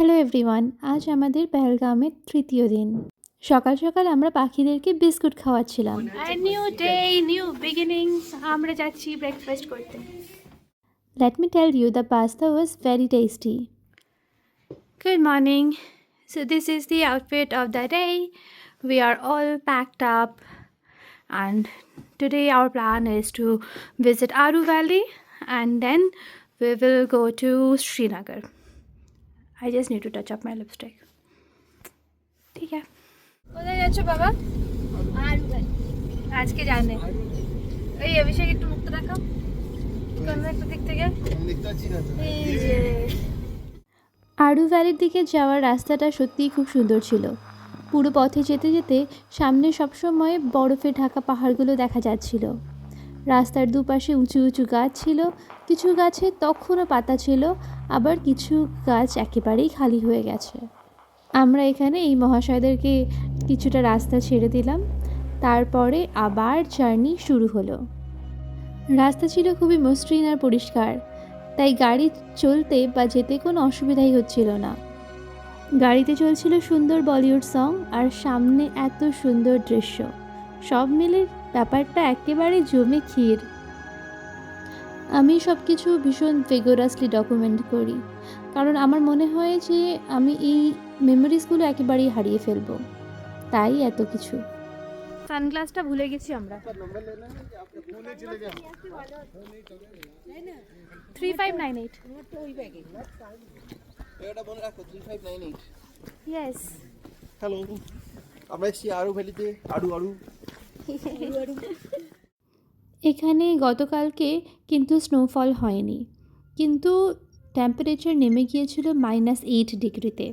Hello everyone, আজ আমাদের পেহেলগামের তৃতীয় দিন। সকাল সকাল আমরা পাখিদেরকে বিস্কুট খাওয়াচ্ছিলাম। New day, new beginnings. আমরা যাচ্ছি ব্রেকফাস্ট করতে। Let me tell you, the pasta was very tasty. Good morning. So this is the outfit of the day. We are all packed up and today our plan is to visit Aru Valley and then we will go to Srinagar. I just need to touch up my lipstick. ठीक है। কোথায় যাচ্ছ বাবা? আরু valley. আজকে জানে এই অভিষেক একটু মুক্ত রাখো কোন একটা দিক থেকে এই যে আরু ভ্যালির দিকে যাওয়ার রাস্তাটা সত্যিই খুব সুন্দর ছিল। পুরো পথে যেতে যেতে সামনে সবসময় বরফে ঢাকা পাহাড়গুলো দেখা যাচ্ছিল। রাস্তার দুপাশে উঁচু উঁচু গাছ ছিল, কিছু গাছে তখনও পাতা ছিল, আবার কিছু গাছ একেবারেই খালি হয়ে গেছে। আমরা এখানে এই মহাশয়দেরকে কিছুটা রাস্তা ছেড়ে দিলাম, তারপরে আবার জার্নি শুরু হলো। রাস্তা ছিল খুবই মসৃণ আর পরিষ্কার, তাই গাড়ি চলতে বা যেতে কোনো অসুবিধাই হচ্ছিল না। গাড়িতে চলছিল সুন্দর বলিউড সং আর সামনে এত সুন্দর দৃশ্য, সব মিলে ব্যাপারটা একেবারে জমে ক্ষীর। আমি সব কিছু ভীষণ ভিগোরাসলি ডকুমেন্ট করি, কারণ আমার মনে হয় যে আমি এই মেমোরিজগুলো একেবারেই হারিয়ে ফেলবো, তাই এত কিছু। সানগ্লাসটা ভুলে গেছি আমরা। 3598 এটা মনে রাখো 3598। ইয়েস। হ্যালো, আমরা এসেছি আরু ভ্যালিতে। আরু এখানে গতকালকে কিন্তু স্নোফল হয়নি, কিন্তু টেম্পারেচার নেমে গিয়েছিল -8 ডিগ্রিতে।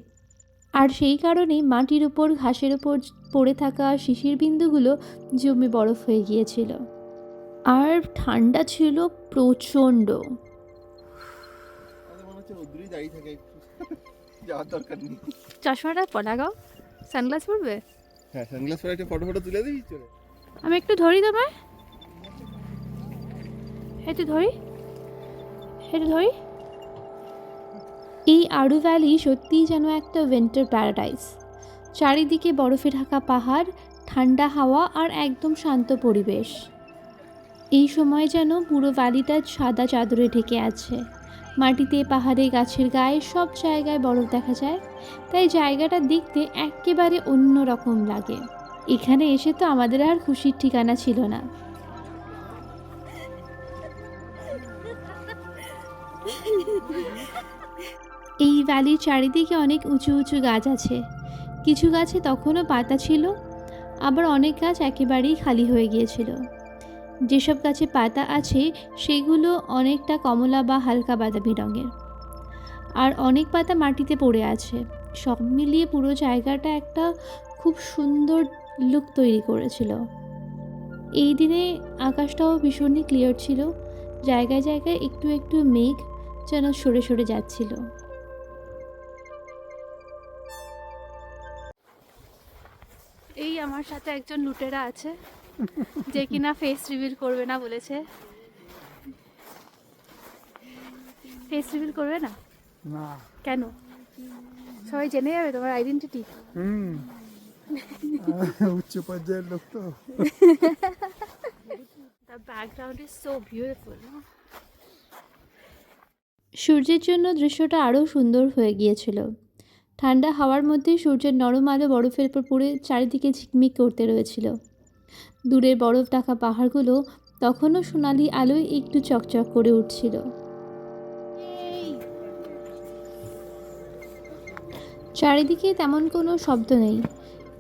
আর সেই কারণেই মাটির উপর ঘাসের উপর পড়ে থাকা শিশির বিন্দুগুলো জমে বরফ হয়ে গিয়েছিল। আর ঠান্ডা ছিল প্রচণ্ড। মনে হচ্ছে রোদ্দুরই দাঁড়িয়ে থাকে, যাওয়ার দরকার নেই। চশমাটা পড়াগাও, সানগ্লাস পরবে? হ্যাঁ, সানগ্লাস পরে একটা ফটো তুলে দিবি চলে। আমি একটু ধরি তোমায়, একটু ধরি। এই আরু ভ্যালি সত্যিই যেন একটা উইন্টার প্যারাডাইস। চারিদিকে বরফে ঢাকা পাহাড়, ঠান্ডা হাওয়া আর একদম শান্ত পরিবেশ। এই সময় যেন পুরো ভ্যালিটা সাদা চাদরে ঢেকে আছে। মাটিতে, পাহাড়ে, গাছের গায়ে সব জায়গায় বরফ দেখা যায়, তাই জায়গাটা দেখতে একেবারে অন্য রকম লাগে। এখানে এসে তো আমাদের আর খুশির ঠিকানা ছিল না। এই ভ্যালির চারিদিকে অনেক উঁচু উঁচু গাছ আছে, কিছু গাছে তখনও পাতা ছিল, আবার অনেক গাছ একেবারেই খালি হয়ে গিয়েছিল। যেসব গাছে পাতা আছে সেগুলো অনেকটা কমলা বা হালকা বাদামি রঙের, আর অনেক পাতা মাটিতে পড়ে আছে। সব মিলিয়ে পুরো জায়গাটা একটা খুব সুন্দর লুক তৈরি করেছিল। এই দিনে আকাশটাও ভীষণই ক্লিয়ার ছিল, জায়গায় জায়গায় একটু একটু মেঘ যেন সরে সরে যাচ্ছিল। এই আমার সাথে একজন লুটেরা আছে যে কিনা ফেস রিভিল করবে না বলেছে। ফেস রিভিল করবে না? না। কেন? সবাই জেনে যাবে তোমার আইডেন্টিটি। উচ্চ পর্যায়ের লোক তো। The background is so beautiful. সূর্যের জন্য দৃশ্যটা আরও সুন্দর হয়ে গিয়েছিল। ঠান্ডা হাওয়ার মধ্যে সূর্যের নরম আলো বরফের উপর পড়ে চারিদিকে ঝিকমিক করতে রয়েছিল। দূরের বরফ ঢাকা পাহাড়গুলো তখনও সোনালি আলোয় একটু চকচক করে উঠছিল। চারিদিকে তেমন কোনো শব্দ নেই,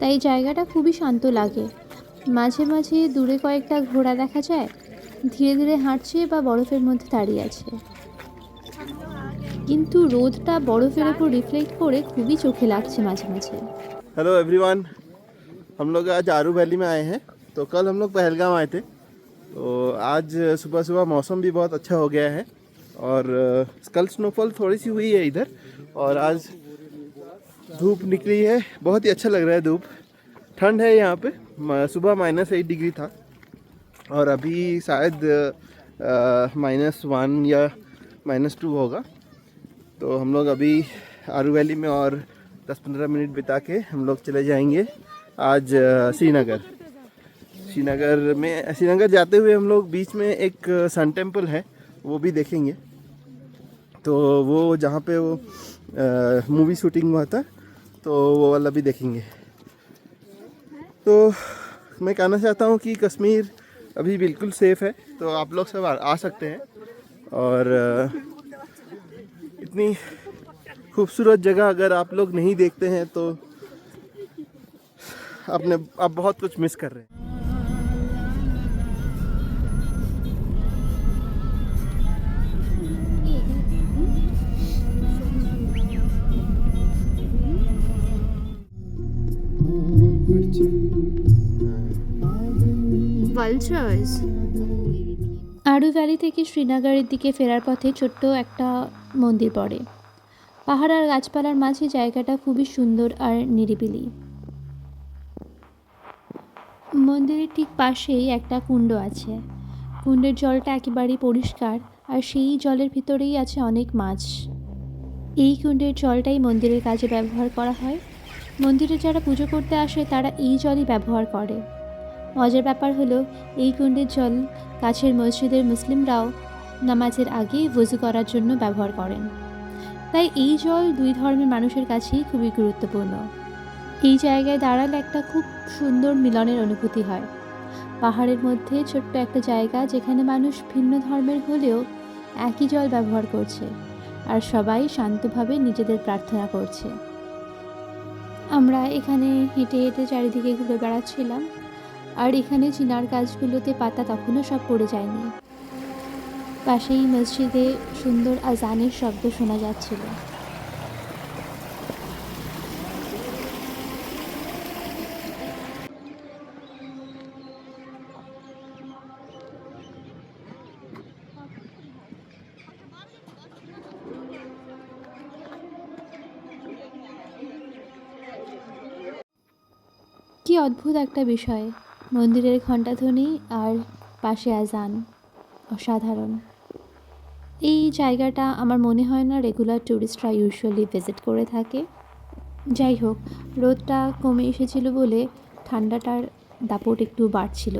তাই জায়গাটা খুবই শান্ত লাগে। মাঝে মাঝে দূরে কয়েকটা ঘোড়া দেখা যায়, ধীরে ধীরে হাঁটছে বা বরফের মধ্যে দাঁড়িয়ে আছে, কিন্তু রোদটা বরফের ওপর রিফ্লেক্ট করে খুবই চোখে লাগছে মাঝে মাঝে। हेलो एवरीवन, हम लोग आज आरू वैली में आए हैं। तो कल हम लोग पहलगाम आए थे, तो आज सुबह सुबह मौसम भी बहुत अच्छा हो गया है और कल स्नोफॉल थोड़ी सी हुई है इधर, और आज धूप निकली है। बहुत ही अच्छा लग रहा है धूप। ठंड है यहाँ पे, सुबह -8 डिग्री था और अभी शायद -1 या -2 होगा। तो हम लोग अभी आरू वैली में और 10-15 मिनट बिता के हम लोग चले जाएंगे आज श्रीनगर। श्रीनगर जाते हुए हम लोग बीच में एक सन टेम्पल है, वो भी देखेंगे। तो वो जहाँ पे वो मूवी शूटिंग हुआ था, तो वो वाला भी देखेंगे। तो मैं कहना चाहता हूँ कि कश्मीर अभी बिल्कुल सेफ़ है, तो आप लोग सब आ सकते हैं। और इतनी खूबसूरत जगह अगर आप लोग नहीं देखते हैं तो आप बहुत कुछ मिस कर रहे हैं। Vultures. আড়ু ভ্যালি থেকে শ্রীনগরের দিকে ফেরার পথে ছোট্ট একটা মন্দির পড়ে। পাহাড় আর গাছপালার মাঝে জায়গাটা খুবই সুন্দর আর নিরিবিলি। মন্দিরের ঠিক পাশেই একটা কুণ্ড আছে। কুণ্ডের জলটা একেবারেই পরিষ্কার, আর সেই জলের ভিতরেই আছে অনেক মাছ। এই কুণ্ডের জলটাই মন্দিরের কাজে ব্যবহার করা হয়। মন্দিরে যারা পুজো করতে আসে তারা এই জলই ব্যবহার করে। মজার ব্যাপার হলো, এই কুণ্ডের জল কাছের মসজিদের মুসলিমরাও নামাজের আগে ওযু করার জন্য ব্যবহার করেন। তাই এই জল দুই ধর্মের মানুষের কাছেই খুবই গুরুত্বপূর্ণ। এই জায়গায় দাঁড়ালে একটা খুব সুন্দর মিলনের অনুভূতি হয়। পাহাড়ের মধ্যে ছোট্ট একটা জায়গা, যেখানে মানুষ ভিন্ন ধর্মের হলেও একই জল ব্যবহার করছে, আর সবাই শান্তভাবে নিজেদের প্রার্থনা করছে। আমরা এখানে হেঁটে হেঁটে চারিদিকে ঘুরে বেড়াচ্ছিলাম, আর এখানে চিনার গাছগুলোতে পাতা তখনও সব পড়ে যায়নি। পাশেই মসজিদে সুন্দর আজানের শব্দ শোনা যাচ্ছিল। কি অদ্ভুত একটা বিষয়, মন্দিরের ঘণ্টাধ্বনি আর পাশে আজান, অসাধারণ। এই জায়গাটা আমার মনে হয় না রেগুলার ট্যুরিস্টরা ইউজুয়ালি ভিজিট করে থাকে। যাই হোক, রোদটা কমে এসেছিল বলে ঠান্ডাটার দাপট একটু বাড়ছিল,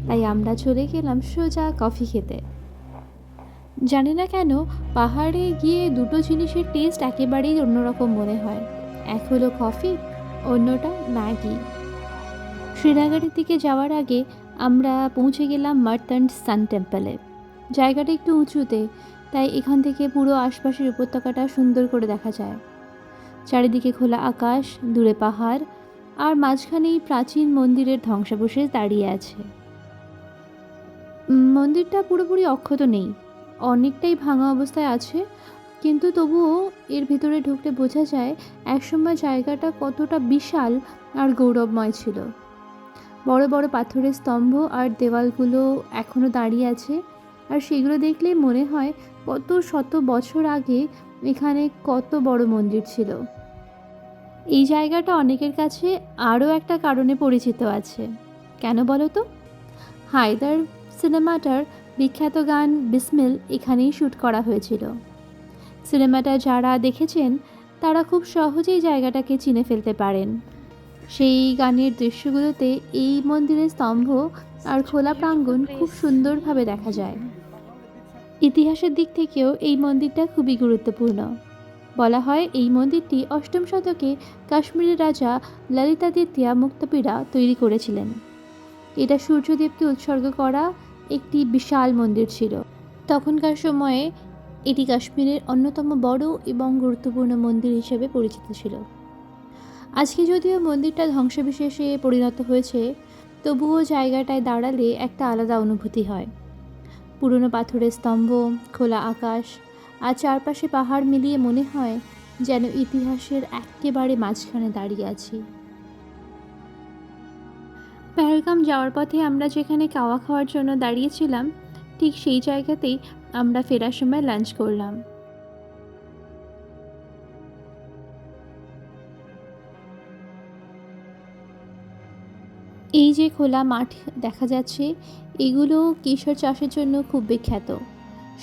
তাই আমরা চলে গেলাম সোজা কফি খেতে। জানি না কেন পাহাড়ে গিয়ে দুটো জিনিসের টেস্ট একেবারেই অন্যরকম মনে হয়। এক হলো কফি, অন্যটা ম্যাগি। শ্রীনগরের দিকে যাওয়ার আগে আমরা পৌঁছে গেলাম মার্তান্ড সান টেম্পলে। জায়গাটা একটু উঁচুতে, তাই এখান থেকে পুরো আশপাশের উপত্যকাটা সুন্দর করে দেখা যায়। চারিদিকে খোলা আকাশ, দূরে পাহাড়, আর মাঝখানেই প্রাচীন মন্দিরের ধ্বংসাবশেষ দাঁড়িয়ে আছে। মন্দিরটা পুরোপুরি অক্ষত নেই, অনেকটাই ভাঙা অবস্থায় আছে, কিন্তু তবুও এর ভিতরে ঢুকলে বোঝা যায় একসময় জায়গাটা কতটা বিশাল আর গৌরবময় ছিল। বড় বড় পাথরের স্তম্ভ আর দেওয়ালগুলো এখনও দাঁড়িয়ে আছে, আর সেগুলো দেখলেই মনে হয় কত শত বছর আগে এখানে কত বড় মন্দির ছিল। এই জায়গাটা অনেকের কাছে আরও একটা কারণে পরিচিত আছে। কেন বলো তো? হায়দার সিনেমাটার বিখ্যাত গান বিসমিল এখানেই শ্যুট করা হয়েছিল। সিনেমাটা যারা দেখেছেন তারা খুব সহজেই জায়গাটাকে চিনে ফেলতে পারেন। সেই গানের দৃশ্যগুলোতে এই মন্দিরের স্তম্ভ আর খোলা প্রাঙ্গণ খুব সুন্দরভাবে দেখা যায়। ইতিহাসের দিক থেকেও এই মন্দিরটা খুবই গুরুত্বপূর্ণ। বলা হয় এই মন্দিরটি 8ম শতকে কাশ্মীরের রাজা ললিতাদিত্যা মুক্তাপিড়া তৈরি করেছিলেন। এটা সূর্যদেবকে উৎসর্গ করা একটি বিশাল মন্দির ছিল। তখনকার সময়ে এটি কাশ্মীরের অন্যতম বড় এবং গুরুত্বপূর্ণ মন্দির হিসেবে পরিচিত ছিল। আজকে যদিও মন্দিরটা ধ্বংসবিশেষে পরিণত হয়েছে, তবুও জায়গাটায় দাঁড়ালে একটা আলাদা অনুভূতি হয়। পুরনো পাথরের স্তম্ভ, খোলা আকাশ আর চারপাশে পাহাড় মিলিয়ে মনে হয় যেন ইতিহাসের একেবারে মাঝখানে দাঁড়িয়ে আছি। পেহেলগাম যাওয়ার পথে আমরা যেখানে কাওয়া খাওয়ার জন্য দাঁড়িয়েছিলাম, ঠিক সেই জায়গাতেই আমরা ফেরার সময় লাঞ্চ করলাম। এই যে খোলা মাঠ দেখা যাচ্ছে, এগুলো কেশর চাষের জন্য খুব বিখ্যাত।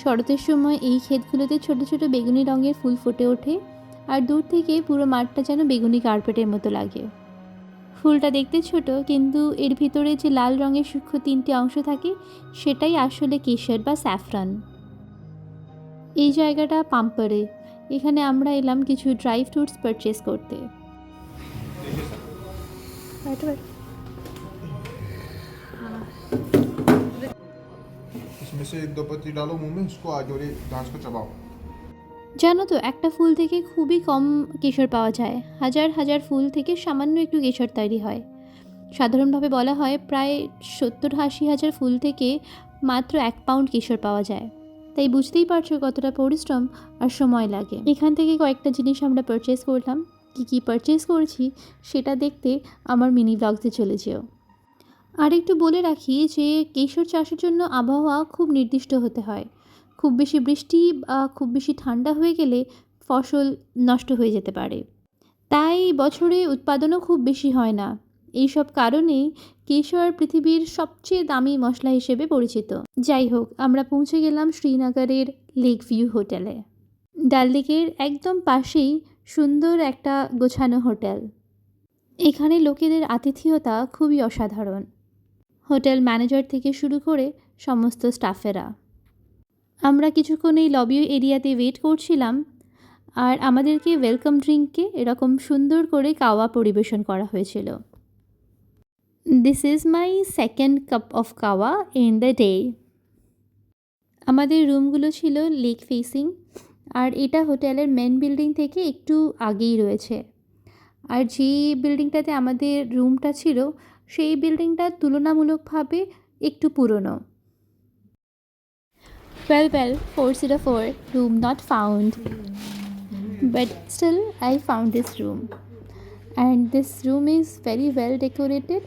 শরতের সময় এই ক্ষেতগুলোতে ছোট ছোট বেগুনি রঙের ফুল ফুটে ওঠে, আর দূর থেকে পুরো মাঠটা যেন বেগুনি কার্পেটের মতো লাগে। ফুলটা দেখতে ছোট, কিন্তু এর ভিতরে যে লাল রঙের সূক্ষ্ম 3টে অংশ থাকে সেটাই আসলে কেশর বা স্যাফরান। এই জায়গাটা পাম্পারে। এখানে আমরা এলাম কিছু ড্রাই ফ্রুটস পারচেস করতে। इसमें से 1-2 पत्ती डालो मुंह में, उसको आगे और घास को चबाओ। জানো তো, একটা ফুল থেকে খুবই কম কেশর পাওয়া যায়। হাজার হাজার ফুল থেকে সামান্য একটু কেশর তৈরি হয়। সাধারণভাবে বলা হয় প্রায় 70-80 হাজার ফুল থেকে মাত্র 1 পাউন্ড কেশর পাওয়া যায়। তাই বুঝতেই পারছো কতটা পরিশ্রম আর সময় লাগে। এখান থেকে কয়েকটা জিনিস আমরা পারচেস করলাম। কী পারচেস করেছি সেটা দেখতে আমার মিনি ব্লগসে চলে যেও। আর একটু বলে রাখি যে কেশর চাষের জন্য আবহাওয়া খুব নির্দিষ্ট হতে হয়। খুব বেশি বৃষ্টি বা খুব বেশি ঠান্ডা হয়ে গেলে ফসল নষ্ট হয়ে যেতে পারে। তাই বছরে উৎপাদনও খুব বেশি হয় না। এইসব কারণেই কেশর পৃথিবীর সবচেয়ে দামি মশলা হিসেবে পরিচিত। যাই হোক, আমরা পৌঁছে গেলাম শ্রীনগরের লেক ভিউ হোটেলে। ডাল লেকের একদম পাশেই সুন্দর একটা গোছানো হোটেল। এখানে লোকেদের আতিথেয়তা খুবই অসাধারণ। হোটেল ম্যানেজার থেকে শুরু করে সমস্ত স্টাফেরা। আমরা কিছুক্ষণ এই লবি এরিয়াতে ওয়েট করছিলাম, আর আমাদেরকে ওয়েলকাম ড্রিঙ্কে এরকম সুন্দর করে কাওয়া পরিবেশন করা হয়েছিল। This is my second cup of kahwa in the day. আমাদের রুমগুলো ছিল লেক ফেসিং, আর এটা হোটেলের মেন বিল্ডিং থেকে একটু আগেই রয়েছে। আর যে বিল্ডিংটাতে আমাদের রুমটা ছিল সেই বিল্ডিংটা তুলনামূলকভাবে একটু পুরনো। Well, 404, room not found. But still, I found this room. And this room is very well decorated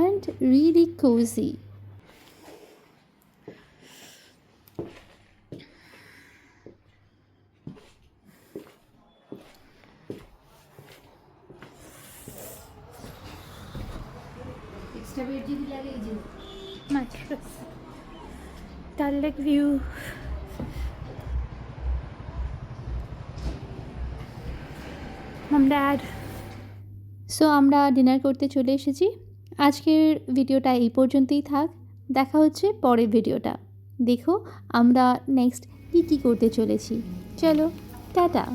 and really cozy. Mattress. Dal Lake view. Mom, Dad. So আমরা ডিনার করতে চলে এসেছি। আজকের ভিডিওটা এই পর্যন্তই থাক। দেখা হচ্ছে পরের ভিডিওটা। দেখো আমরা নেক্সট কী করতে চলেছি। চলো, টাটা।